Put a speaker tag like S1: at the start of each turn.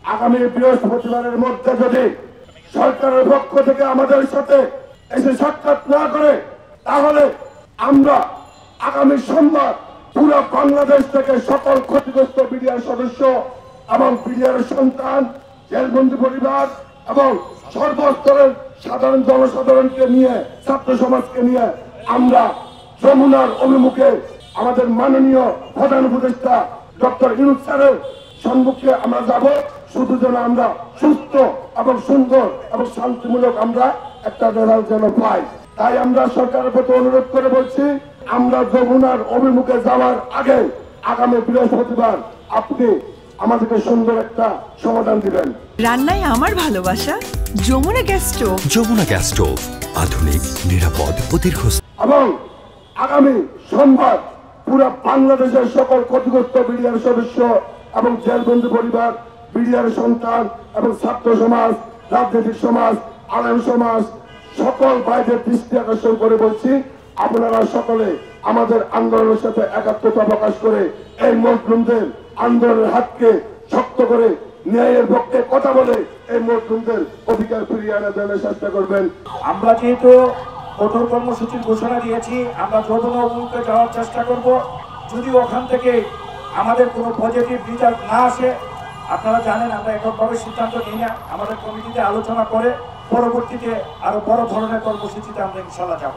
S1: আগামী বৃহস্পতিবারের মধ্যে যদি সরকারের পক্ষ থেকে আমাদের সাথে এসে সাক্ষাৎ না করে, তাহলে আমরা আগামী সোমবার পুরো বাংলাদেশ থেকে সকল ক্ষতিগ্রস্ত বিডিআর সদস্য এবং বিডিআর সন্তান, জেলবন্দি পরিবার এবং সর্বস্তরের সাধারণ জনসাধারণকে নিয়ে, ছাত্র সমাজকে নিয়ে আমরা যমুনার অভিমুখে আমাদের মাননীয় প্রধান উপদেষ্টা ডক্টর ইউনূস স্যারের সম্মুখে আমরা যাব, শুধু যেন আমরা সুস্থ এবং সুন্দর এবং শান্তিমূলক আমরা একটা রেজাল্ট যেন পাই। তাই আমরা সরকারের প্রতি অনুরোধ করে বলছি, আমরা যমুনার অভিমুখে যাওয়ার আগে আগামী বৃহস্পতিবার আপনি আমাদেরকে সুন্দর একটা সমাধান দিবেন।
S2: রান্নায় আমার ভালোবাসা Jamuna gas stove.
S3: Jamuna gas stove, আধুনিক, নিরাপদ ও দীর্ঘস্থায়ী।
S1: এবং আগামী সোমবার পুরো বাংলাদেশের সকল ক্ষতিগ্রস্ত বিডিআর সদস্য এবং জেলবন্দি পরিবার, বিডিআর সন্তান এবং ছাত্র সমাজ, রাজনৈতিক সমাজ, আলেম সমাজ সকল ভাইদের দৃষ্টি আকর্ষণ করে বলছি, আপনারা সকলে আমাদের আন্দোলনের সাথে একাত্মতা প্রকাশ করে এই মজলুমদের আন্দোলনের হাতকে শক্ত করে ন্যায়ের পক্ষে কথা বলে এই মজলুমদের অধিকার ফিরিয়ে আনার জন্য চেষ্টা করবেন।
S4: আমরা যেহেতু কঠোর কর্মসূচির ঘোষণা দিয়েছি, আমরা যমুনা অভিমুখে যাওয়ার চেষ্টা করব। যদি ওখান থেকে আমাদের কোনো পজিটিভ রেজাল্ট না আসে, আপনারা জানেন আমরা এককভাবে সিদ্ধান্ত নিই না, আমাদের কমিটিতে আলোচনা করে পরবর্তীতে আরো বড় ধরনের কর্মসূচিতে আমরা ইনশাআল্লাহ যাব।